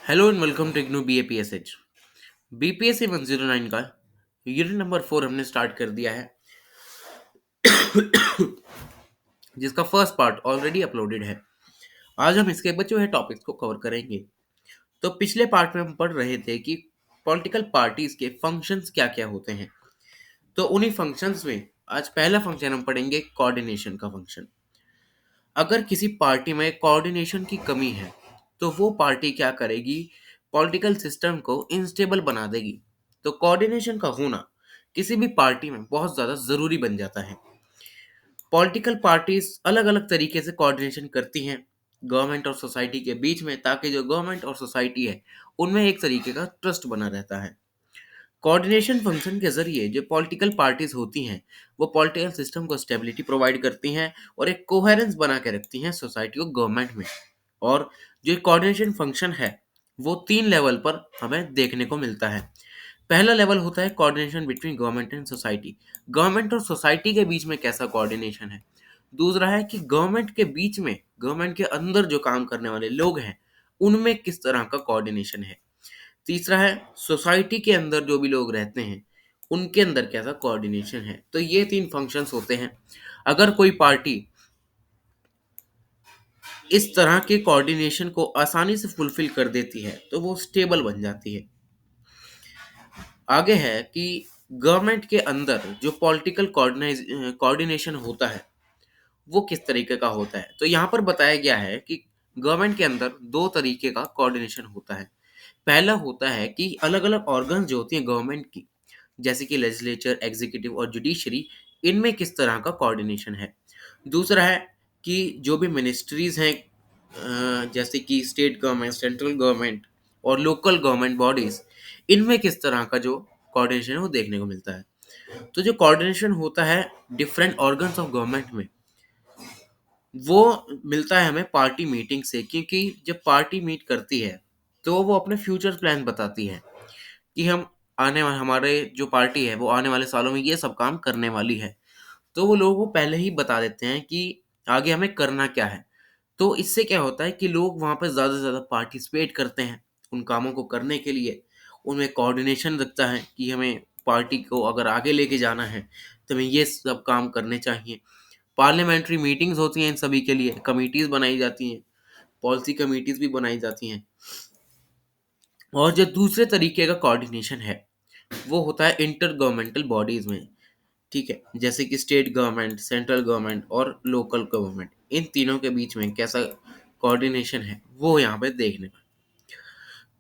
Hello and welcome to IGNOU BAPSH। BPSC 109 का unit number 4 हमने start कर दिया है, जिसका फर्स्ट पार्ट ऑलरेडी अपलोडेड है। आज हम इसके बचे हुए टॉपिक्स को कवर करेंगे। तो पिछले पार्ट में हम पढ़ रहे थे कि पॉलिटिकल पार्टीज के फंक्शंस क्या क्या होते हैं। तो उन्हीं फंक्शंस में आज पहला फंक्शन हम पढ़ेंगे, कोऑर्डिनेशन का फंक्शन। अगर किसी पार्टी में कोऑर्डिनेशन की कमी है तो वो पार्टी क्या करेगी, पॉलिटिकल सिस्टम को इनस्टेबल बना देगी। तो कोऑर्डिनेशन का होना किसी भी पार्टी में बहुत ज़्यादा ज़रूरी बन जाता है। पॉलिटिकल पार्टीज अलग अलग तरीके से कोऑर्डिनेशन करती हैं गवर्नमेंट और सोसाइटी के बीच में, ताकि जो गवर्नमेंट और सोसाइटी है उनमें एक तरीके का ट्रस्ट बना रहता है। कोऑर्डिनेशन फंक्शन के जरिए जो पॉलिटिकल पार्टीज होती हैं वो पॉलिटिकल सिस्टम को स्टेबिलिटी प्रोवाइड करती हैं और एक कोहेरेंस बना के रखती हैं सोसाइटी को गवर्नमेंट में। और जो कोऑर्डिनेशन फंक्शन है वो 3 लेवल पर हमें देखने को मिलता है। पहला लेवल होता है coordination between government and society. Government और सोसाइटी के बीच में कैसा कोऑर्डिनेशन है। दूसरा है कि गवर्नमेंट के बीच में, गवर्नमेंट के अंदर जो काम करने वाले लोग हैं उनमें किस तरह का कोऑर्डिनेशन है। तीसरा है सोसाइटी के अंदर जो भी लोग रहते हैं उनके अंदर कैसा कोऑर्डिनेशन है। तो ये 3 फंक्शंस होते हैं। अगर कोई पार्टी इस तरह के कोऑर्डिनेशन को आसानी से फुलफिल कर देती है तो वो स्टेबल बन जाती है। आगे है कि गवर्नमेंट के अंदर जो पॉलिटिकल कोऑर्डिनेशन होता है वो किस तरीके का होता है। तो यहाँ पर बताया गया है कि गवर्नमेंट के अंदर 2 तरीके का कोऑर्डिनेशन होता है। पहला होता है कि अलग अलग ऑर्गन जो होती हैं गवर्नमेंट की, जैसे कि लेजिस्लेचर, एग्जीक्यूटिव और जुडिशरी, इनमें किस तरह का कोऑर्डिनेशन है। दूसरा है कि जो भी मिनिस्ट्रीज हैं, जैसे कि स्टेट गवर्नमेंट, सेंट्रल गवर्नमेंट और लोकल गवर्नमेंट बॉडीज, इनमें किस तरह का जो कोऑर्डिनेशन है वो देखने को मिलता है। तो जो कोऑर्डिनेशन होता है डिफरेंट ऑर्गन्स ऑफ गवर्नमेंट में, वो मिलता है हमें पार्टी मीटिंग से। क्योंकि जब पार्टी मीट करती है तो वो अपने फ्यूचर प्लान बताती है कि हम आने वाले, हमारे जो पार्टी है वो आने वाले सालों में ये सब काम करने वाली है। तो वो लोगों को पहले ही बता देते हैं कि आगे हमें करना क्या है। तो इससे क्या होता है कि लोग वहाँ पे ज़्यादा से ज़्यादा पार्टिसिपेट करते हैं उन कामों को करने के लिए। उनमें कोऑर्डिनेशन रखता है कि हमें पार्टी को अगर आगे लेके जाना है तो हमें ये सब काम करने चाहिए। पार्लियामेंट्री मीटिंग्स होती हैं इन सभी के लिए, कमिटीज़ बनाई जाती हैं, पॉलिसी कमिटीज़ भी बनाई जाती हैं। और जो दूसरे तरीके का कोऑर्डिनेशन है वो होता है इंटर गवर्नमेंटल बॉडीज़ में। ठीक है, जैसे कि स्टेट गवर्नमेंट, सेंट्रल गवर्नमेंट और लोकल गवर्नमेंट, इन तीनों के बीच में कैसा कोऑर्डिनेशन है वो यहाँ पे देखने का।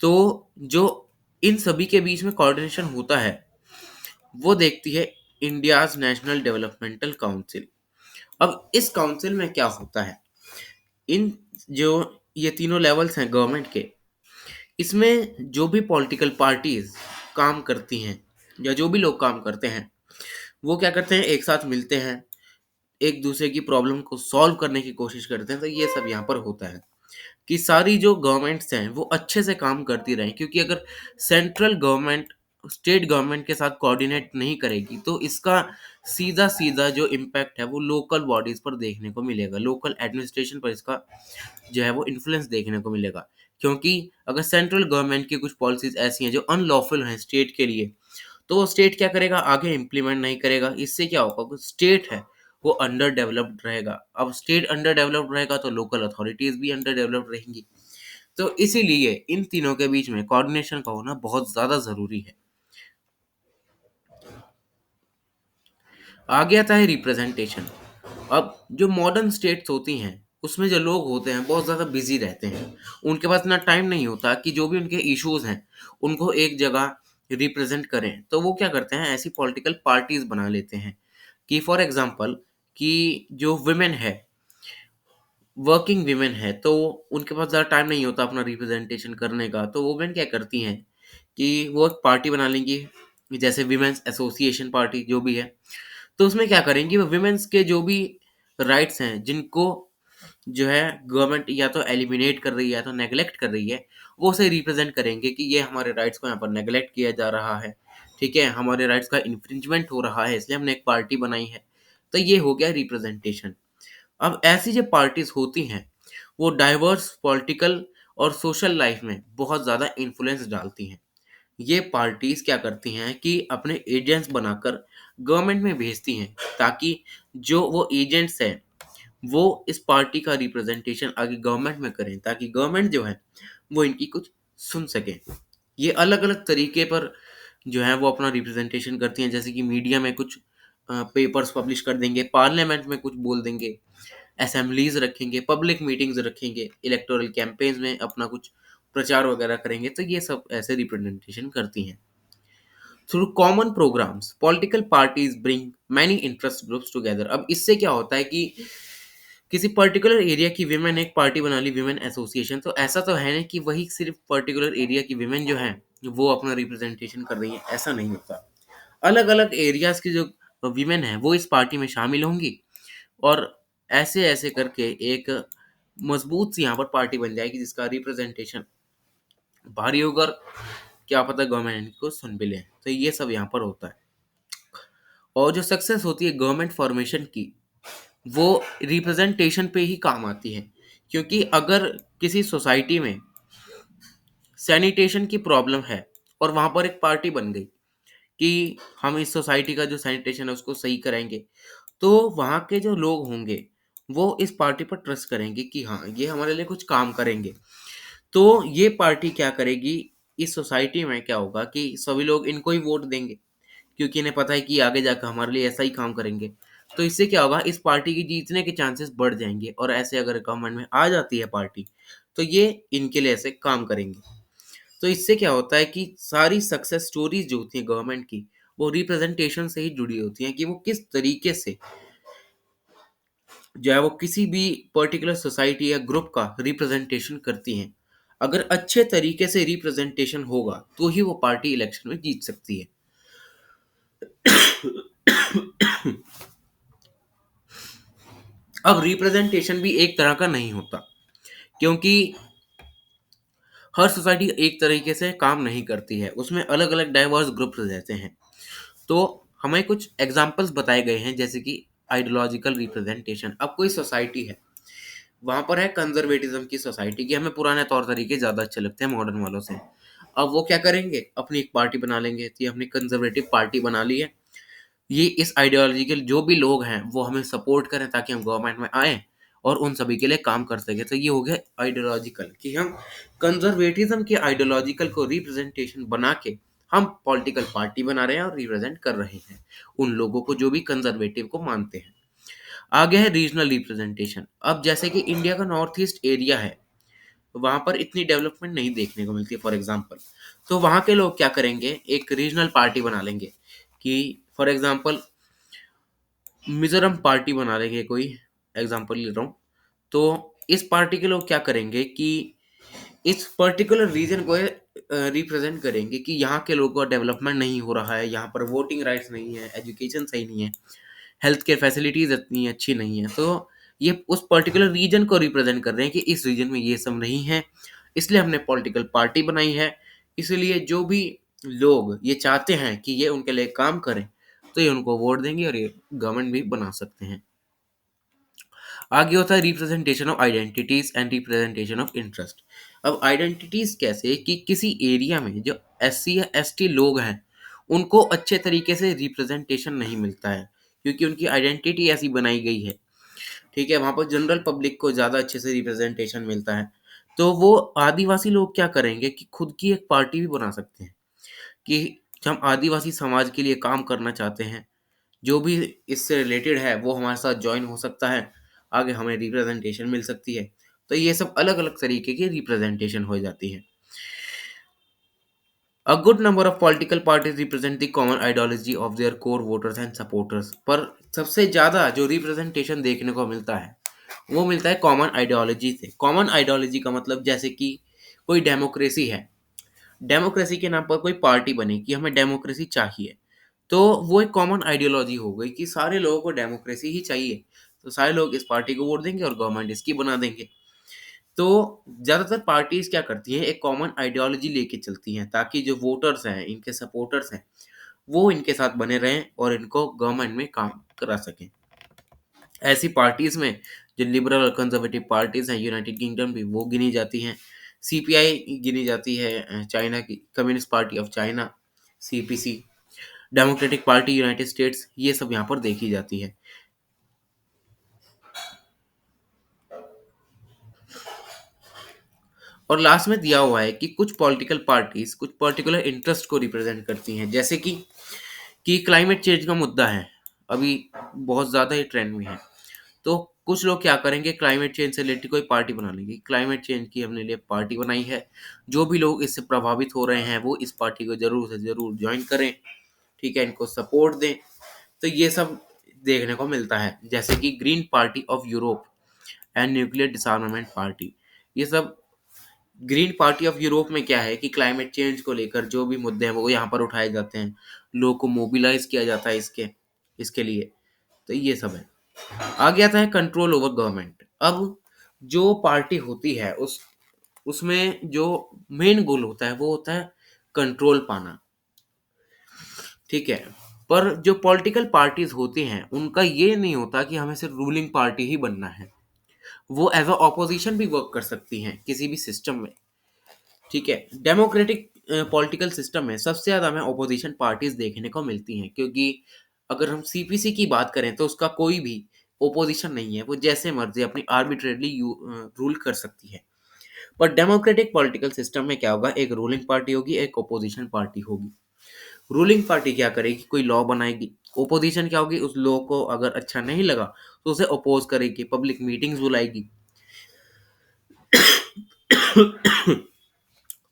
तो जो इन सभी के बीच में कोऑर्डिनेशन होता है वो देखती है इंडियाज नेशनल डेवलपमेंटल काउंसिल। अब इस काउंसिल में क्या होता है, इन जो ये तीनों लेवल्स हैं गवर्नमेंट के, इसमें जो भी पॉलिटिकल पार्टीज काम करती हैं या जो भी लोग काम करते हैं वो क्या करते हैं, एक साथ मिलते हैं, एक दूसरे की प्रॉब्लम को सॉल्व करने की कोशिश करते हैं। तो ये सब यहाँ पर होता है कि सारी जो गवर्नमेंट्स हैं वो अच्छे से काम करती रहें। क्योंकि अगर सेंट्रल गवर्नमेंट स्टेट गवर्नमेंट के साथ कोऑर्डिनेट नहीं करेगी तो इसका सीधा सीधा जो इम्पैक्ट है वो लोकल बॉडीज पर देखने को मिलेगा, लोकल एडमिनिस्ट्रेशन पर इसका जो है वो इन्फ्लुएंस देखने को मिलेगा। क्योंकि अगर सेंट्रल गवर्नमेंट की कुछ पॉलिसीज ऐसी हैं जो अनलॉफुल हैं स्टेट के लिए, तो वो स्टेट क्या करेगा, आगे इम्प्लीमेंट नहीं करेगा। इससे क्या होगा, स्टेट है वो अंडर डेवलप्ड रहेगा। अब स्टेट अंडर डेवलप्ड रहेगा तो लोकल अथॉरिटीज भी अंडर डेवलप्ड रहेंगी। तो इसीलिए इन तीनों के बीच में कोऑर्डिनेशन का होना बहुत ज़्यादा ज़रूरी है। आगे आता है रिप्रेजेंटेशन। अब जो मॉडर्न स्टेट्स होती हैं उसमें जो लोग होते हैं बहुत ज़्यादा बिजी रहते हैं। उनके पास इतना टाइम नहीं होता कि जो भी उनके इश्यूज हैं उनको एक जगह रिप्रेजेंट करें। तो वो क्या करते हैं, ऐसी पॉलिटिकल पार्टीज बना लेते हैं कि फॉर एग्जांपल कि जो वुमेन है, वर्किंग वीमेन है, तो उनके पास ज़्यादा टाइम नहीं होता अपना रिप्रेजेंटेशन करने का। तो वुमेन क्या करती हैं कि वो एक पार्टी बना लेंगी, जैसे विमेंस एसोसिएशन पार्टी जो भी है। तो उसमें क्या करेंगी, वो विमेंस के जो भी राइट्स हैं जिनको जो है गवर्नमेंट या तो एलिमिनेट कर रही है या तो नेग्लेक्ट कर रही है, वो उसे रिप्रेजेंट करेंगे कि ये हमारे राइट्स को यहाँ पर नेग्लेक्ट किया जा रहा है। ठीक है, हमारे राइट्स का इन्फ्रिंजमेंट हो रहा है, इसलिए हमने एक पार्टी बनाई है। तो ये हो गया रिप्रेजेंटेशन। अब ऐसी जो पार्टीज होती हैं वो डाइवर्स पॉलिटिकल और सोशल लाइफ में बहुत ज़्यादा इन्फ्लुएंस डालती हैं। ये पार्टीज़ क्या करती हैं कि अपने एजेंट्स बनाकर गवर्नमेंट में भेजती हैं, ताकि जो वो एजेंट्स हैं, वो इस पार्टी का रिप्रेजेंटेशन आगे गवर्नमेंट में करें, ताकि गवर्नमेंट जो है, वो इनकी कुछ सुन सके। ये अलग-अलग तरीके पर जो है वो अपना रिप्रेजेंटेशन करती हैं, जैसे कि मीडिया में कुछ पेपर्स पब्लिश कर देंगे, पार्लियामेंट में कुछ बोल देंगे, असेंबलीज़ रखेंगे, पब्लिक मीटिंग्स रखेंगे, इलेक्टोरल कैंपेन्स में अपना कुछ प्रचार वगैरह करेंगे, तो ये सब ऐसे रिप्रेजेंटेशन करती हैं। Through common programmes political parties bring many interest groups together. अब इससे क्या होता है कि किसी पर्टिकुलर एरिया की विमेन एक पार्टी बना ली, विमेन एसोसिएशन, तो ऐसा तो है नहीं कि वही सिर्फ पर्टिकुलर एरिया की विमेन जो है वो अपना रिप्रेजेंटेशन कर रही है, ऐसा नहीं होता। अलग अलग एरियाज की जो विमेन है वो इस पार्टी में शामिल होंगी, और ऐसे ऐसे करके एक मजबूत सी यहाँ पर पार्टी बन जाएगी जिसका रिप्रेजेंटेशन भारी होगा, और क्या पता गवर्नमेंट इनको सुन भी ले। तो ये सब यहाँ पर होता है। और जो सक्सेस होती है गवर्नमेंट फॉर्मेशन की, वो रिप्रेजेंटेशन पे ही काम आती है। क्योंकि अगर किसी सोसाइटी में सैनिटेशन की प्रॉब्लम है और वहाँ पर एक पार्टी बन गई कि हम इस सोसाइटी का जो सैनिटेशन है उसको सही कराएंगे, तो वहाँ के जो लोग होंगे वो इस पार्टी पर ट्रस्ट करेंगे कि हाँ, ये हमारे लिए कुछ काम करेंगे। तो ये पार्टी क्या करेगी, इस सोसाइटी में क्या होगा कि सभी लोग इनको ही वोट देंगे, क्योंकि इन्हें पता है कि आगे जाकर हमारे लिए ऐसा ही काम करेंगे। तो इससे क्या होगा, इस पार्टी की जीतने के चांसेस बढ़ जाएँगे, और ऐसे अगर गवर्नमेंट में आ जाती है पार्टी, तो ये इनके लिए ऐसे काम करेंगे। तो इससे क्या होता है कि सारी सक्सेस स्टोरीज़ जो होती हैं गवर्नमेंट की, वो रिप्रेजेंटेशन से ही जुड़ी होती हैं कि वो किस तरीके से जो है वो किसी भी पर्टिकुलर सोसाइटी या ग्रुप का रिप्रेजेंटेशन करती हैं। अगर अच्छे तरीके से रिप्रेजेंटेशन होगा, तो ही वो पार्टी इलेक्शन में जीत सकती है। अब रिप्रेजेंटेशन भी एक तरह का नहीं होता, क्योंकि हर सोसाइटी एक तरीके से काम नहीं करती है, उसमें अलग-अलग डाइवर्स ग्रुप्स रहते हैं। तो हमें कुछ एग्ज़ाम्पल्स बताए गए हैं, जैसे कि आइडियोलॉजिकल रिप्रेजेंटेशन। अब कोई सोसाइटी है, वहाँ पर है कंज़र्वेटिज़्म की सोसाइटी कि हमें पुराने तौर तरीके ज़्यादा अच्छे लगते हैं मॉडर्न वालों से। अब वो क्या करेंगे, अपनी एक पार्टी बना लेंगे, तो ये अपनी कंज़र्वेटिव पार्टी बना ली है। ये इस आइडियोलॉजी के जो भी लोग हैं वो हमें सपोर्ट करें, ताकि हम गवर्नमेंट में आएँ और उन सभी के लिए काम कर सकें। तो ये हो गया आइडियोलॉजिकल, कि हम कंज़र्वेटिज़्म के आइडियोलॉजिकल को रिप्रेजेंटेशन बना के हम पॉलिटिकल पार्टी बना रहे हैं और रिप्रेजेंट कर रहे हैं उन लोगों को जो भी कंज़र्वेटिव को मानते हैं। आगे है रीजनल रिप्रेजेंटेशन। अब जैसे कि इंडिया का नॉर्थ ईस्ट एरिया है, वहाँ पर इतनी डेवलपमेंट नहीं देखने को मिलती है फॉर एग्ज़ाम्पल। तो वहाँ के लोग क्या करेंगे, एक रीजनल पार्टी बना लेंगे कि फॉर एग्ज़ाम्पल मिज़ोरम पार्टी बना लेंगे, कोई एग्ज़ाम्पल ले रहा हूँ। तो इस पार्टी के लोग क्या करेंगे कि इस पर्टिकुलर रीजन को रिप्रेजेंट करेंगे कि यहाँ के लोगों का डेवलपमेंट नहीं हो रहा है, यहाँ पर वोटिंग राइट्स नहीं है, एजुकेशन सही नहीं है, हेल्थ केयर फैसिलिटीज़ इतनी अच्छी नहीं है। तो ये उस पर्टिकुलर रीजन को रिप्रेजेंट कर रहे हैं कि इस रीजन में ये सब नहीं है, इसलिए हमने पॉलिटिकल पार्टी बनाई है। इसलिए जो भी लोग ये चाहते हैं कि ये उनके लिए काम करें, तो ये उनको वोट देंगे और ये गवर्नमेंट भी बना सकते हैं। आगे होता है representation of identities and representation of interest. अब आइडेंटिटीज कैसे, कि किसी एरिया में जो एससी या एसटी लोग हैं उनको अच्छे तरीके से रिप्रेजेंटेशन नहीं मिलता है, क्योंकि उनकी आइडेंटिटी ऐसी बनाई गई है। ठीक है, वहाँ पर जनरल पब्लिक को ज़्यादा अच्छे से रिप्रेजेंटेशन मिलता है। तो वो आदिवासी लोग क्या करेंगे कि खुद की एक पार्टी भी बना सकते हैं कि हम आदिवासी समाज के लिए काम करना चाहते हैं, जो भी इससे रिलेटेड है वो हमारे साथ जॉइन हो सकता है, आगे हमें रिप्रेजेंटेशन मिल सकती है। तो ये सब अलग-अलग तरीके की रिप्रेजेंटेशन हो जाती है। A good number of political parties represent the common ideology of their core voters and supporters। पर सबसे ज़्यादा जो रिप्रेजेंटेशन देखने को मिलता है, वो मिलता है कॉमन आइडियोलॉजी से। कॉमन आइडियोलॉजी का मतलब जैसे कि कोई डेमोक्रेसी है, डेमोक्रेसी के नाम पर कोई पार्टी बनी कि हमें डेमोक्रेसी चाहिए, तो वो एक कॉमन आइडियोलॉजी हो गई कि सारे लोगों को डेमोक्रेसी ही चाहिए, तो सारे लोग इस पार्टी को वोट देंगे और गवर्नमेंट इसकी बना देंगे। तो ज़्यादातर पार्टीज़ क्या करती हैं, एक कॉमन आइडियोलॉजी लेके चलती हैं, ताकि जो वोटर्स हैं, इनके सपोर्टर्स हैं, वो इनके साथ बने रहें और इनको गवर्नमेंट में काम करा सकें। ऐसी पार्टीज़ में जो लिबरल और कंज़र्वेटिव पार्टीज़ हैं, यूनाइटेड किंगडम भी वो गिनी जाती हैं। सीपीआई गिनी जाती है, चाइना की communist party of China, CPC, democratic party United states, ये सब यहाँ पर देखी जाती है। और लास्ट में दिया हुआ है कि कुछ पॉलिटिकल पार्टीज कुछ पर्टिकुलर इंटरेस्ट को रिप्रेजेंट करती हैं, जैसे कि क्लाइमेट चेंज का मुद्दा है, अभी बहुत ज़्यादा ही ट्रेंड में है। तो कुछ लोग क्या करेंगे, क्लाइमेट चेंज से रिलेटेड कोई पार्टी बना लेंगे, क्लाइमेट चेंज की हमने लिए पार्टी बनाई है, जो भी लोग इससे प्रभावित हो रहे हैं वो इस पार्टी को ज़रूर से ज़रूर ज्वाइन करें, ठीक है, इनको सपोर्ट दें। तो ये सब देखने को मिलता है, जैसे कि green party of Europe and nuclear डिसआर्मामेंट party. ये सब ग्रीन पार्टी ऑफ यूरोप में क्या है कि क्लाइमेट चेंज को लेकर जो भी मुद्दे हैं वो यहाँ पर उठाए जाते हैं, लोगों को मोबिलाइज किया जाता है इसके इसके लिए। तो ये सब है। आगे आता है कंट्रोल ओवर गवर्नमेंट। अब जो पार्टी होती है उसमें जो मेन गोल होता है वो होता है कंट्रोल पाना, ठीक है। पर जो पॉलिटिकल पार्टीज होती हैं उनका ये नहीं होता कि हमें सिर्फ रूलिंग पार्टी ही बनना है, वो एज अ ऑपोजिशन भी वर्क कर सकती हैं किसी भी सिस्टम में, ठीक है। डेमोक्रेटिक पॉलिटिकल सिस्टम में सबसे ज़्यादा हमें ऑपोजिशन पार्टीज देखने को मिलती हैं, क्योंकि अगर हम सीपीसी की बात करें तो उसका कोई भी ओपोजिशन नहीं है, वो जैसे मर्जी अपनी आर्बिट्रेटली रूल कर सकती है। पर डेमोक्रेटिक पॉलिटिकल सिस्टम में क्या होगा, एक रूलिंग पार्टी होगी, एक ओपोजिशन पार्टी होगी। रूलिंग पार्टी क्या करेगी, कोई लॉ बनाएगी। ओपोजिशन क्या होगी, उस लॉ को अगर अच्छा नहीं लगा तो उसे अपोज करेगी, पब्लिक मीटिंग्स बुलाएगी।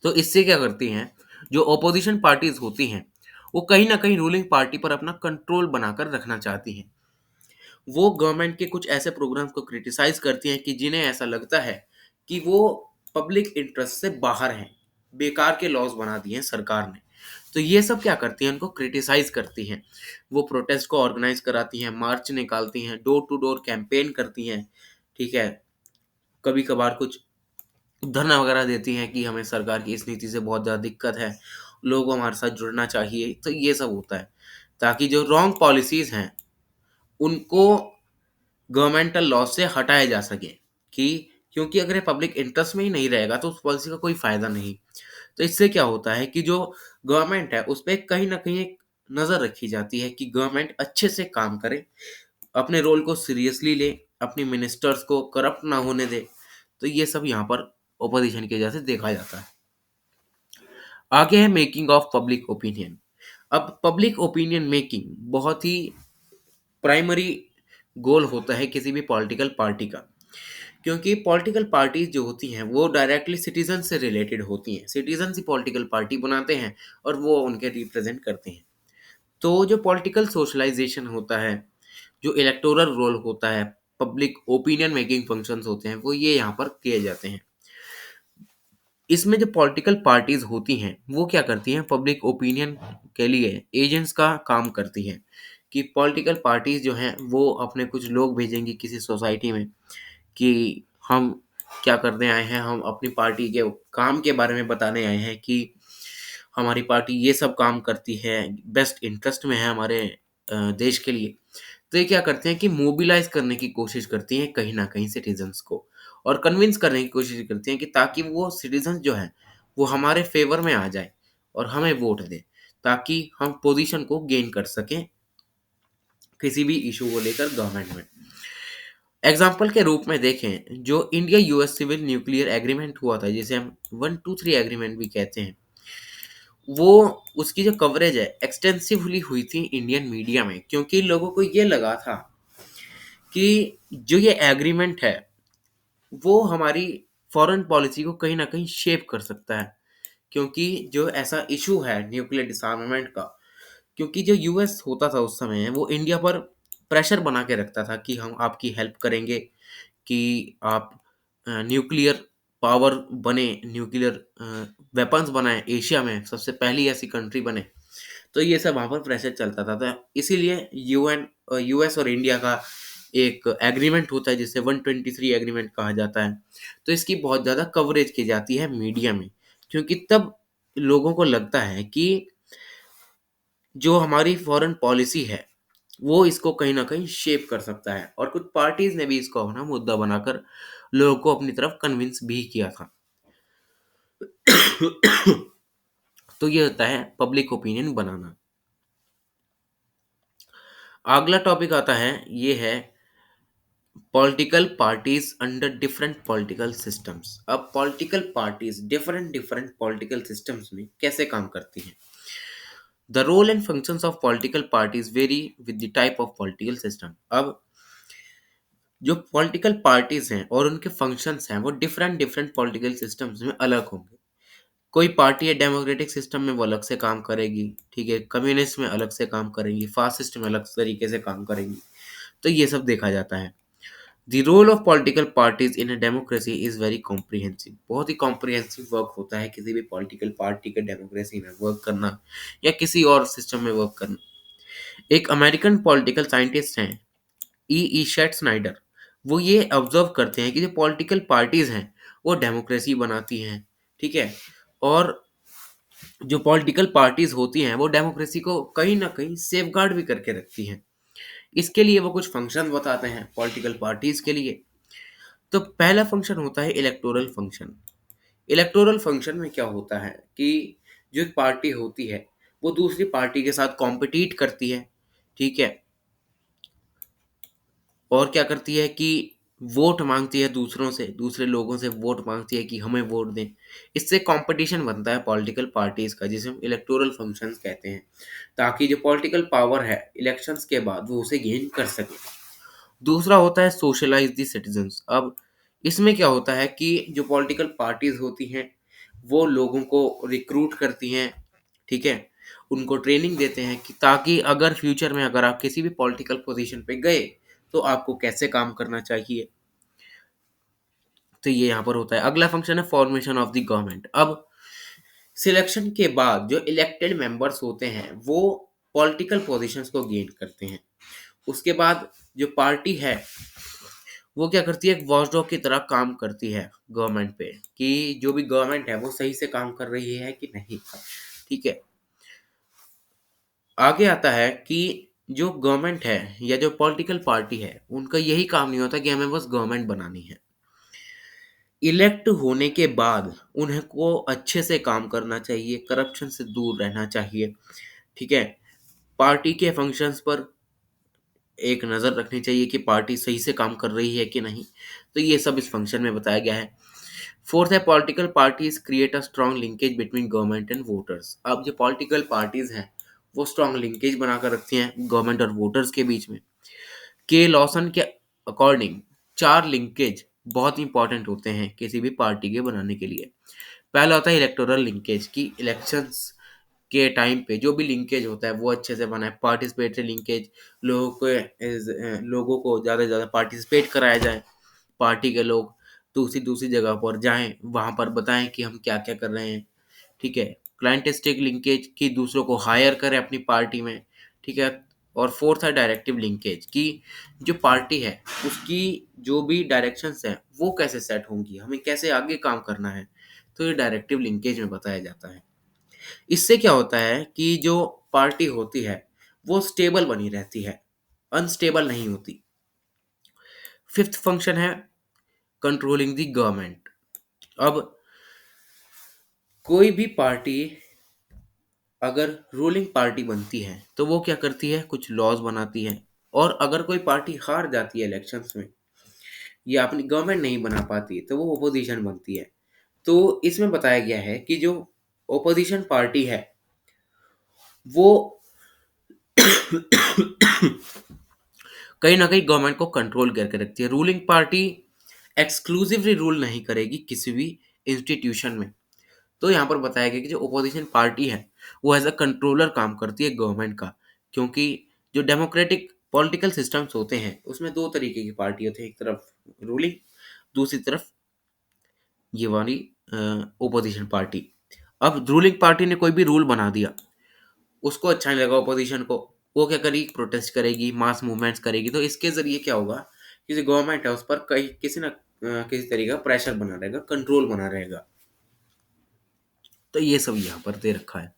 तो इससे क्या करती हैं, जो ओपोजिशन पार्टीज होती हैं वो कहीं ना कहीं रूलिंग पार्टी पर अपना कंट्रोल बनाकर रखना चाहती हैं। वो गवर्नमेंट के कुछ ऐसे प्रोग्राम्स को क्रिटिसाइज करती हैं कि जिन्हें ऐसा लगता है कि वो पब्लिक इंटरेस्ट से बाहर हैं, बेकार के लॉज बना दिए हैं सरकार ने। तो ये सब क्या करती हैं, उनको क्रिटिसाइज करती हैं। वो प्रोटेस्ट को ऑर्गेनाइज कराती हैं, मार्च निकालती हैं, डोर टू डोर कैंपेन करती हैं, ठीक है। कभी कभार कुछ धरना वगैरह देती हैं कि हमें सरकार की इस नीति से बहुत ज़्यादा दिक्कत है, लोगों को हमारे साथ जुड़ना चाहिए। तो ये सब होता है ताकि जो रॉन्ग पॉलिसीज़ हैं उनको गवर्नमेंटल लॉ से हटाया जा सके, कि क्योंकि अगर ये पब्लिक इंटरेस्ट में ही नहीं रहेगा तो उस पॉलिसी का कोई फ़ायदा नहीं। तो इससे क्या होता है कि जो गवर्नमेंट है उस पे कहीं न कहीं एक नज़र रखी जाती है कि गवर्नमेंट अच्छे से काम करे, अपने रोल को सीरियसली ले, अपनी मिनिस्टर्स को करप्ट ना होने दे। तो ये सब यहाँ पर ऑपोजिशन की वजह से देखा जाता है। आगे है मेकिंग ऑफ पब्लिक ओपिनियन। अब पब्लिक ओपिनियन मेकिंग बहुत ही प्राइमरी गोल होता है किसी भी पॉलिटिकल पार्टी का, क्योंकि पॉलिटिकल पार्टीज जो होती हैं वो डायरेक्टली सिटीजन से रिलेटेड होती हैं, सिटीजन ही पॉलिटिकल पार्टी बनाते हैं और वो उनके रिप्रेजेंट करते हैं। तो जो पॉलिटिकल सोशलाइजेशन होता है, जो इलेक्टोरल रोल होता है, पब्लिक ओपिनियन मेकिंग फंक्शंस होते हैं, वो ये यहाँ पर किए जाते हैं। इसमें जो पॉलिटिकल पार्टीज होती हैं वो क्या करती हैं, पब्लिक ओपिनियन के लिए एजेंट्स का काम करती हैं। कि पॉलिटिकल पार्टीज जो हैं वो अपने कुछ लोग भेजेंगी किसी सोसाइटी में कि हम क्या करने आए हैं, हम अपनी पार्टी के काम के बारे में बताने आए हैं कि हमारी पार्टी ये सब काम करती है, बेस्ट इंटरेस्ट में है हमारे देश के लिए। तो ये क्या करते हैं कि मोबिलाइज करने की कोशिश करती हैं कहीं ना कहीं सिटीजन्स को, और कन्विंस करने की कोशिश करती हैं कि ताकि वो सिटीजन्स जो हैं वो हमारे फेवर में आ जाए और हमें वोट दें, ताकि हम पोजीशन को गेन कर सकें किसी भी इशू को लेकर गवर्नमेंट में। एग्जाम्पल के रूप में देखें, जो India US civil nuclear agreement हुआ था, जिसे हम 123 एग्रीमेंट भी कहते हैं, वो उसकी जो कवरेज है एक्सटेंसिवली हुई थी इंडियन मीडिया में, क्योंकि लोगों को ये लगा था कि जो ये एग्रीमेंट है वो हमारी फॉरेन पॉलिसी को कहीं ना कहीं शेप कर सकता है। क्योंकि जो ऐसा इशू है न्यूक्लियर डिसआर्मामेंट का, क्योंकि जो यूएस होता था उस समय वो इंडिया पर प्रेशर बना के रखता था कि हम आपकी हेल्प करेंगे कि आप न्यूक्लियर पावर बने, न्यूक्लियर वेपन्स बनाएं, एशिया में सबसे पहली ऐसी कंट्री बने। तो ये सब वहाँ पर प्रेशर चलता था। तो इसीलिए यूएस और इंडिया का एक एग्रीमेंट होता है जिसे 123 एग्रीमेंट कहा जाता है। तो इसकी बहुत ज़्यादा कवरेज की जाती है मीडिया में, क्योंकि तब लोगों को लगता है कि जो हमारी फॉरेन पॉलिसी है वो इसको कहीं ना कहीं शेप कर सकता है। और कुछ पार्टीज ने भी इसको अपना मुद्दा बनाकर लोगों को अपनी तरफ कन्विंस भी किया था। तो ये होता है पब्लिक ओपिनियन बनाना। अगला टॉपिक आता है, ये है political parties under different political systems. अब political parties different different political systems में कैसे काम करती हैं। The role and functions of political parties very with the type of political system. अब जो पॉलिटिकल पार्टीज हैं और उनके फंक्शंस हैं वो डिफरेंट डिफरेंट पॉलिटिकल सिस्टम्स में अलग होंगे। कोई पार्टी है डेमोक्रेटिक सिस्टम में वो अलग से काम करेगी, ठीक है, कम्युनिस्ट में अलग से काम करेंगी, फासिस्ट में अलग तरीके से काम करेंगी। तो ये सब देखा जाता है। The role of political parties in a democracy is very comprehensive. बहुत ही कॉम्प्रिहेंसिव वर्क होता है किसी भी पॉलिटिकल पार्टी के डेमोक्रेसी में वर्क करना या किसी और सिस्टम में वर्क करना। एक अमेरिकन पॉलिटिकल साइंटिस्ट हैं, ई शेट स्नाइडर। वो ये ऑब्जर्व करते हैं कि जो पॉलिटिकल पार्टीज हैं वो डेमोक्रेसी बनाती हैं, ठीक है, और जो पॉलिटिकल पार्टीज होती हैं वो डेमोक्रेसी को कहीं ना कहीं सेफगार्ड भी करके रखती हैं। इसके लिए वो कुछ फंक्शन बताते हैं पॉलिटिकल पार्टीज के लिए। तो पहला फंक्शन होता है इलेक्टोरल फंक्शन। इलेक्टोरल फंक्शन में क्या होता है कि जो एक पार्टी होती है वो दूसरी पार्टी के साथ कॉम्पिटिट करती है, ठीक है, और क्या करती है कि वोट मांगती है दूसरों से, दूसरे लोगों से वोट मांगती है कि हमें वोट दें। इससे कंपटीशन बनता है पॉलिटिकल पार्टीज का, जिसे हम इलेक्टोरल फंक्शंस कहते हैं, ताकि जो पॉलिटिकल पावर है इलेक्शंस के बाद वो उसे गेन कर सके। दूसरा होता है सोशलाइज द सिटीजन्स। अब इसमें क्या होता है कि जो पॉलिटिकल पार्टीज होती हैं वो लोगों को रिक्रूट करती हैं, ठीक है, उनको ट्रेनिंग देते हैं कि ताकि अगर फ्यूचर में अगर आप किसी भी पॉलिटिकल पोजीशन पे गए तो आपको कैसे काम करना चाहिए। तो ये यहाँ पर होता है। अगला फंक्शन है फॉर्मेशन ऑफ द गवर्नमेंट। अब सिलेक्शन के बाद जो इलेक्टेड मेंबर्स होते हैं वो पॉलिटिकल पोजीशंस को गेन करते हैं। उसके बाद जो पार्टी है वो क्या करती है, एक वॉचडॉग की तरह काम करती है गवर्नमेंट पे कि जो भी गवर्नमेंट है वो सही से काम कर रही है कि नहीं, ठीक है। आगे आता है कि जो गवर्नमेंट है या जो पॉलिटिकल पार्टी है उनका यही काम नहीं होता कि हमें बस गवर्नमेंट बनानी है। इलेक्ट होने के बाद उन्हें को अच्छे से काम करना चाहिए, करप्शन से दूर रहना चाहिए, ठीक है, पार्टी के फंक्शंस पर एक नज़र रखनी चाहिए कि पार्टी सही से काम कर रही है कि नहीं। तो ये सब इस फंक्शन में बताया गया है। फोर्थ है political parties create a strong linkage between government and voters. अब जो पॉलिटिकल पार्टीज हैं वो स्ट्रॉन्ग लिंकेज बनाकर रखती हैं गवर्नमेंट और वोटर्स के बीच में। के लॉसन के अकॉर्डिंग चार लिंकेज बहुत इंपॉर्टेंट होते हैं किसी भी पार्टी के बनाने के लिए। पहला होता है इलेक्टोरल लिंकेज, की इलेक्शंस के टाइम पे जो भी लिंकेज होता है वो अच्छे से बना है। पार्टिसिपेटरी लिंकेज, लोगों को ज़्यादा से ज़्यादा पार्टिसिपेट कराया जाए, पार्टी के लोग दूसरी दूसरी जगह पर जाएं, वहाँ पर बताएं कि हम क्या क्या कर रहे हैं, ठीक है। क्लाइंटिस्टिक लिंकेज की दूसरों को हायर करें अपनी पार्टी में, ठीक है। और फोर्थ है डायरेक्टिव लिंकेज की जो पार्टी है उसकी जो भी डायरेक्शंस हैं वो कैसे सेट होंगी, हमें कैसे आगे काम करना है। तो ये डायरेक्टिव लिंकेज में बताया जाता है। इससे क्या होता है कि जो पार्टी होती है वो स्टेबल बनी रहती है, अनस्टेबल नहीं होती। फिफ्थ फंक्शन है कंट्रोलिंग द गवर्नमेंट। अब कोई भी पार्टी अगर रूलिंग पार्टी बनती है तो वो क्या करती है, कुछ लॉज बनाती है। और अगर कोई पार्टी हार जाती है इलेक्शंस में या अपनी गवर्नमेंट नहीं बना पाती तो वो ओपोजिशन बनती है। तो इसमें बताया गया है कि जो ओपोजिशन पार्टी है वो कहीं ना कहीं गवर्नमेंट को कंट्रोल करके रखती है। रूलिंग पार्टी एक्सक्लूसिवली रूल नहीं करेगी किसी भी इंस्टीट्यूशन में। तो यहाँ पर बताया गया कि जो ओपोजिशन पार्टी है वो एज अ कंट्रोलर काम करती है गवर्नमेंट का, क्योंकि जो डेमोक्रेटिक पॉलिटिकल सिस्टम्स होते हैं उसमें दो तरीके की पार्टी होती है, एक तरफ रूलिंग, दूसरी तरफ ये वाली ओपोजिशन पार्टी। अब रूलिंग पार्टी ने कोई भी रूल बना दिया, उसको अच्छा नहीं लगा ओपोजिशन को, वो क्या करेगी, प्रोटेस्ट करेगी, मास मूवमेंट्स करेगी। तो इसके जरिए क्या होगा कि जो गवर्नमेंट है उस पर कहीं किसी ना किसी तरीके का प्रेशर बना रहेगा, कंट्रोल बना रहेगा। तो ये सब यहाँ पर दे रखा है।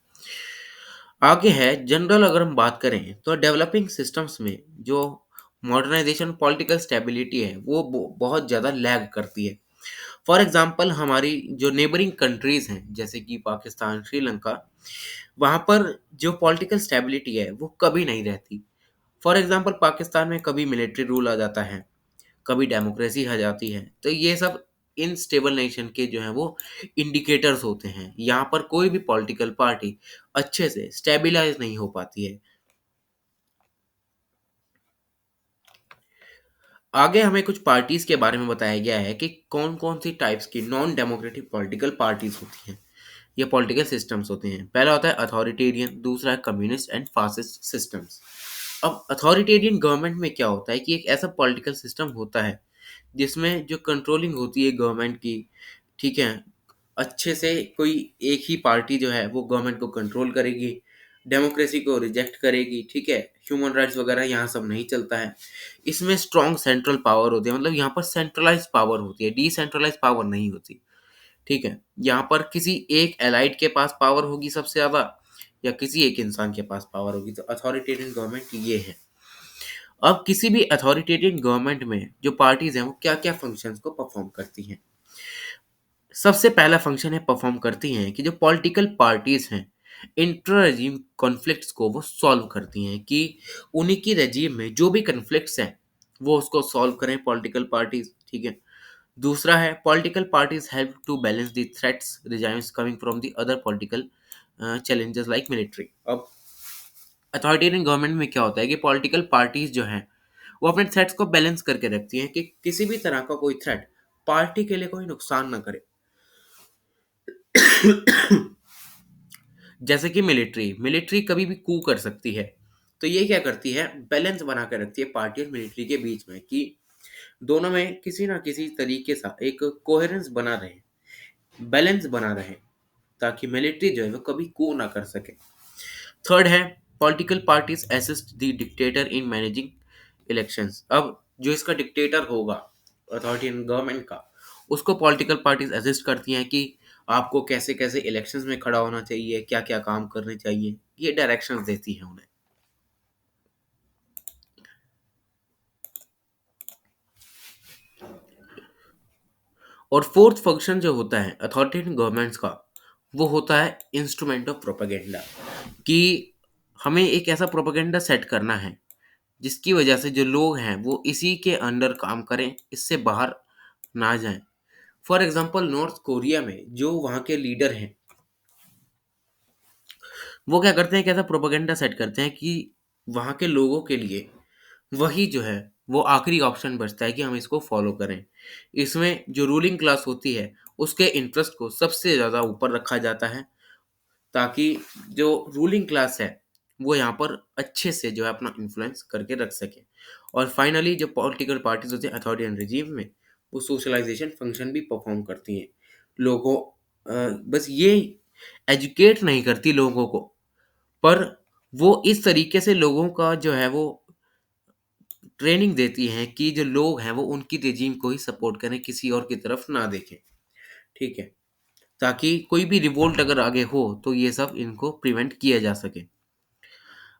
आगे है जनरल, अगर हम बात करें तो डेवलपिंग सिस्टम्स में जो मॉडर्नाइजेशन पॉलिटिकल स्टेबिलिटी है वो बहुत ज़्यादा लैग करती है। फॉर एग्जांपल हमारी जो नेबरिंग कंट्रीज़ हैं, जैसे कि पाकिस्तान, श्रीलंका, वहाँ पर जो पॉलिटिकल स्टेबिलिटी है, वो कभी नहीं रहती। फॉर एग्जांपल पाकिस्तान में कभी मिलिट्री रूल आ जाता है, कभी डेमोक्रेसी आ जाती है। तो ये सब इनस्टेबल नेशन के जो हैं वो इंडिकेटर्स होते हैं। यहाँ पर कोई भी पॉलिटिकल पार्टी अच्छे से स्टेबलाइज़ नहीं हो पाती है। आगे हमें कुछ पार्टीज़ के बारे में बताया गया है कि कौन-कौन सी टाइप्स की नॉन डेमोक्रेटिक पॉलिटिकल पार्टीज़ होती हैं, या पॉलिटिकल सिस्टम्स होते हैं। पहला होता है अथॉरिटेरियन, दूसरा है कम्युनिस्ट एंड फासिस्ट सिस्टम्स। अब अथॉरिटेरियन गवर्नमेंट में क्या होता है कि एक ऐसा पॉलिटिकल सिस्टम होता है जिसमें जो कंट्रोलिंग होती है गवर्नमेंट की, ठीक है, अच्छे से कोई एक ही पार्टी जो है वो गवर्नमेंट को कंट्रोल करेगी, डेमोक्रेसी को रिजेक्ट करेगी, ठीक है, ह्यूमन राइट्स वगैरह यहाँ सब नहीं चलता है। इसमें स्ट्रॉन्ग सेंट्रल पावर होती है, मतलब यहाँ पर सेंट्रलाइज्ड पावर होती है, डिसेंट्रलाइज्ड पावर नहीं होती, ठीक है। यहाँ पर किसी एक एलाइट के पास पावर होगी सबसे ज़्यादा, या किसी एक इंसान के पास पावर होगी। तो अथॉरिटेरियन गवर्नमेंट ये है। अब किसी भी अथॉरिटेरियन गवर्नमेंट में जो पार्टीज़ हैं वो क्या-क्या फंक्शंस को परफॉर्म करती हैं। सबसे पहला फंक्शन है परफॉर्म करती हैं कि जो पॉलिटिकल पार्टीज़ हैं, इंटर रेजिम कॉन्फ्लिक्ट्स को वो सॉल्व करती हैं, कि उन्हीं की रेजिम में जो भी कॉन्फ्लिक्ट्स हैं, वो उसको सॉल्व करें पॉलिटिकल पार्टीज़, ठीक है। दूसरा है political parties help to balance the threats regimes coming from the other political challenges like military. अब अथॉरिटेरियन गवर्नमेंट में क्या होता है कि पॉलिटिकल पार्टीज़ जो हैं, वो अपने थ्रेट्स को बैलेंस करके रखती हैं कि किसी भी तरह का कोई थ्रेट पार्टी के लिए कोई नुकसान ना करे। जैसे कि मिलिट्री कभी भी कू कर सकती है। तो ये क्या करती है, बैलेंस बना के रखती है पार्टी और मिलिट्री के बीच में, कि दोनों में किसी ना किसी तरीके सा एक कोहेरेंस बना रहे, बैलेंस बना रहे, ताकि मिलिट्री जो है वो कभी कू ना कर सके। थर्ड है political parties assist the dictator in managing elections. अब जो इसका डिक्टेटर होगा अथॉरिटेरियन गवर्नमेंट का, उसको पॉलिटिकल पार्टीज असिस्ट करती हैं कि आपको कैसे कैसे इलेक्शंस में खड़ा होना चाहिए, क्या क्या काम करने चाहिए, ये डायरेक्शंस देती हैं उन्हें। और फोर्थ फंक्शन जो होता है अथॉरिटेरियन गवर्नमेंट्स का, वो होता है इंस्ट्रूमेंट ऑफ प्रोपेगेंडा, कि हमें एक ऐसा प्रोपेगेंडा सेट करना है जिसकी वजह से जो लोग हैं वो इसी के अंडर काम करें, इससे बाहर ना जाएं। फॉर एग्जांपल नॉर्थ कोरिया में जो वहाँ के लीडर हैं, वो क्या करते हैं, कैसा प्रोपेगेंडा सेट करते हैं कि वहाँ के लोगों के लिए वही जो है वो आखिरी ऑप्शन बचता है कि हम इसको फॉलो करें। इसमें जो रूलिंग क्लास होती है उसके इंटरेस्ट को सबसे ज़्यादा ऊपर रखा जाता है, ताकि जो रूलिंग क्लास है वो यहाँ पर अच्छे से जो है अपना इन्फ्लुएंस करके रख सके। और फाइनली जो पॉलिटिकल पार्टीज होती हैं अथॉरिटेरियन रिजीम में, वो सोशलाइजेशन फंक्शन भी परफॉर्म करती हैं। लोगों बस ये एजुकेट नहीं करती लोगों को, पर वो इस तरीके से लोगों का जो है वो ट्रेनिंग देती हैं कि जो लोग हैं वो उनकी रिजीम को ही सपोर्ट करें, किसी और की तरफ ना देखें, ठीक है, ताकि कोई भी रिवोल्ट अगर आगे हो तो ये सब इनको प्रिवेंट किया जा सके।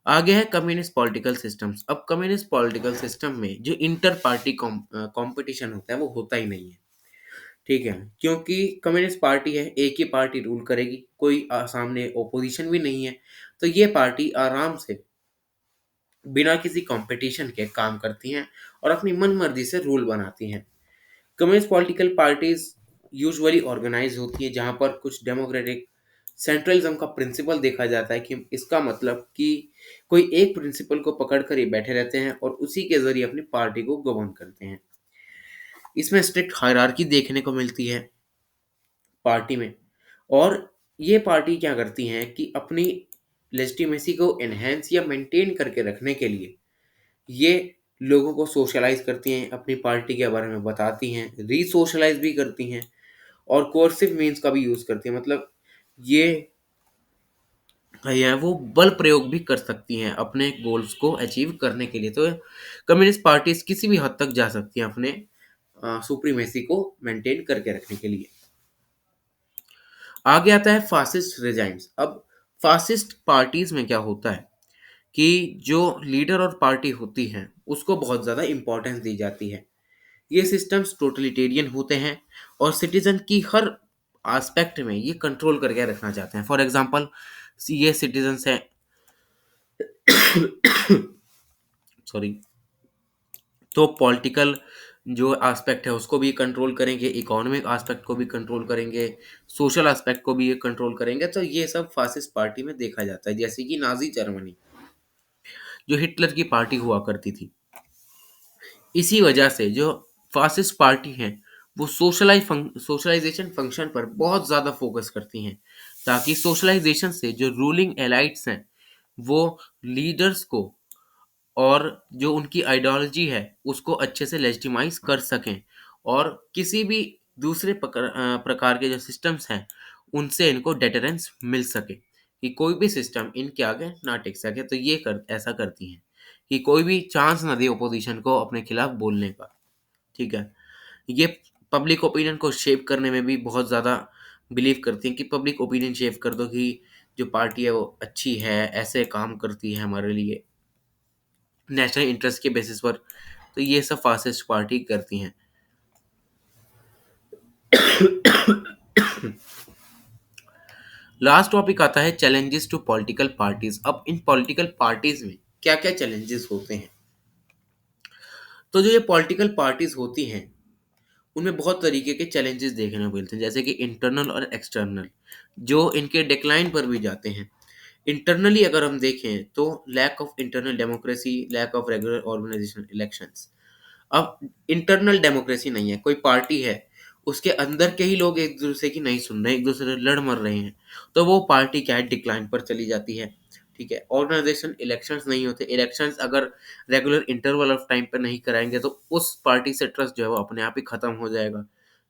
आगे है कम्युनिस्ट पॉलिटिकल सिस्टम्स। अब कम्युनिस्ट पॉलिटिकल सिस्टम में जो इंटर पार्टी कंपटीशन होता है वो होता ही नहीं है, ठीक है, क्योंकि कम्युनिस्ट पार्टी है, एक ही पार्टी रूल करेगी, कोई सामने ओपोजिशन भी नहीं है। तो ये पार्टी आराम से बिना किसी कंपटीशन के काम करती हैं और अपनी मनमर्जी से रूल बनाती हैं। Communist political parties usually organise होती है जहाँ पर कुछ डेमोक्रेटिक सेंट्रलिज्म का प्रिंसिपल देखा जाता है, कि इसका मतलब कि कोई एक प्रिंसिपल को पकड़ कर ही बैठे रहते हैं और उसी के जरिए अपनी पार्टी को गवर्न करते हैं। इसमें स्ट्रिक्ट हायरार्की देखने को मिलती है पार्टी में। और ये पार्टी क्या करती हैं कि अपनी लेजिटिमेसी को एनहेंस या मेंटेन करके रखने के लिए ये लोगों को सोशलाइज करती हैं, अपनी पार्टी के बारे में बताती हैं, रीसोशलाइज भी करती हैं, और कोर्सिव मीन्स का भी यूज़ करती हैं। मतलब ये है वो बल प्रयोग भी कर सकती हैं अपने गोल्स को अचीव करने के लिए। तो कम्युनिस्ट पार्टीज किसी भी हद तक जा सकती हैं अपने सुप्रीमेसी को मेंटेन करके रखने के लिए। आगे आता है फासिस्ट रेजाइम्स। अब फासिस्ट पार्टीज में क्या होता है कि जो लीडर और पार्टी होती है उसको बहुत ज़्यादा इम्पोर्टेंस दी जाती है, ये सिस्टम्स टोटलिटेरियन होते हैं और सिटीजन की हर एस्पेक्ट में ये कंट्रोल करके रखना चाहते हैं। फॉर एग्जांपल, ये सिटीजन्स हैं, सॉरी, तो पॉलिटिकल जो एस्पेक्ट है उसको भी कंट्रोल करेंगे, इकोनॉमिक एस्पेक्ट को भी कंट्रोल करेंगे, सोशल एस्पेक्ट को भी ये कंट्रोल करेंगे। तो ये सब फासिस्ट पार्टी में देखा जाता है, जैसे कि नाजी जर्मनी, जो हिटलर की पार्टी हुआ करती थी। इसी वजह से जो फासिस्ट पार्टी है वो सोशलाइजेशन फंक्शन पर बहुत ज़्यादा फोकस करती हैं, ताकि सोशलाइजेशन से जो रूलिंग एलाइट्स हैं वो लीडर्स को और जो उनकी आइडियोलॉजी है उसको अच्छे से लेजिटिमाइज कर सकें, और किसी भी दूसरे प्रकार के जो सिस्टम्स हैं उनसे इनको डेटरेंस मिल सके, कि कोई भी सिस्टम इनके आगे ना टिक सके। तो ये कर ऐसा करती हैं कि कोई भी चांस ना दे ओपोजिशन को अपने खिलाफ बोलने का। ठीक है, ये पब्लिक ओपिनियन को शेप करने में भी बहुत ज़्यादा बिलीव करती हैं, कि पब्लिक ओपिनियन शेप कर दो कि जो पार्टी है वो अच्छी है, ऐसे काम करती है हमारे लिए नेशनल इंटरेस्ट के बेसिस पर। तो ये सब फासिस्ट पार्टी करती हैं। लास्ट टॉपिक आता है चैलेंजेस टू पॉलिटिकल पार्टीज। अब इन पॉलिटिकल पार्टीज में क्या क्या चैलेंजेस होते हैं? तो जो ये पॉलिटिकल पार्टीज होती हैं उनमें बहुत तरीके के चैलेंजेस देखने को मिलते हैं, जैसे कि इंटरनल और एक्सटर्नल, जो इनके डिक्लाइन पर भी जाते हैं। इंटरनली अगर हम देखें तो lack of internal democracy, lack of regular organisation elections. अब इंटरनल डेमोक्रेसी नहीं है, कोई पार्टी है उसके अंदर के ही लोग एक दूसरे की नहीं सुन रहे, एक दूसरे से लड़ मर रहे हैं, तो वो पार्टी क्या है, डिक्लाइन पर चली जाती है। ठीक है, ऑर्गेनाइजेशन इलेक्शंस नहीं होते, इलेक्शंस अगर रेगुलर इंटरवल ऑफ टाइम पर नहीं कराएंगे तो उस पार्टी से ट्रस्ट जो है वो अपने आप ही खत्म हो जाएगा।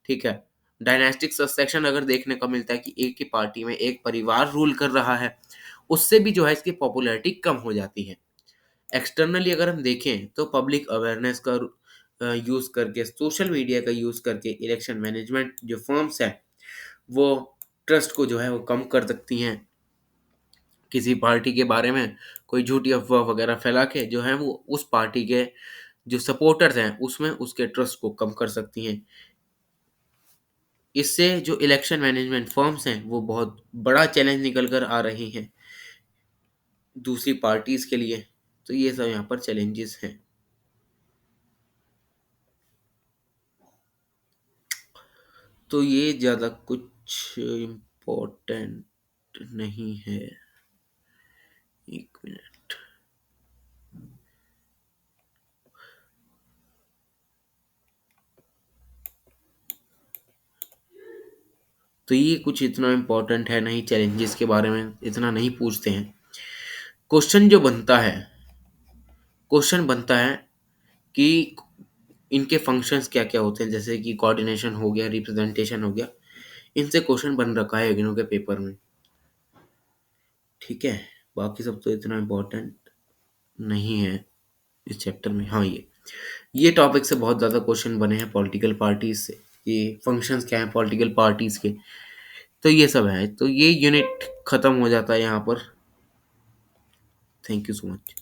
ठीक है, डायनेस्टिक सक्सेशन अगर देखने को मिलता है कि एक ही पार्टी में एक परिवार रूल कर रहा है, उससे भी जो है इसकी पॉपुलैरिटी कम हो जाती है। एक्सटर्नली अगर हम देखें तो पब्लिक अवेयरनेस का यूज़ करके, सोशल मीडिया का यूज़ करके इलेक्शन मैनेजमेंट जो फर्म्स हैं वो ट्रस्ट को जो है वो कम कर सकती हैं। किसी पार्टी के बारे में कोई झूठी अफवाह वगैरह फैला के जो है वो उस पार्टी के जो सपोर्टर्स हैं उसमें उसके ट्रस्ट को कम कर सकती हैं। इससे जो इलेक्शन मैनेजमेंट फर्म्स हैं वो बहुत बड़ा चैलेंज निकल कर आ रही हैं दूसरी पार्टीज के लिए। तो ये सब यहाँ पर चैलेंजेस हैं। तो ये ज़्यादा कुछ इम्पोर्टेंट नहीं है। एक मिनट। तो ये कुछ इतना इम्पोर्टेंट है नहीं, चैलेंजेस के बारे में इतना नहीं पूछते हैं। क्वेश्चन जो बनता है, क्वेश्चन बनता है कि इनके फंक्शंस क्या क्या होते हैं, जैसे कि कोऑर्डिनेशन हो गया, रिप्रेजेंटेशन हो गया, इनसे क्वेश्चन बन रखा है इग्नू के पेपर में। ठीक है, बाकी सब तो इतना इम्पोर्टेंट नहीं है इस चैप्टर में। हाँ, ये टॉपिक से बहुत ज़्यादा क्वेश्चन बने हैं पॉलिटिकल पार्टीज से, ये फंक्शंस क्या हैं पॉलिटिकल पार्टीज के। तो ये सब है, तो ये यूनिट ख़त्म हो जाता है यहाँ पर। Thank you so much.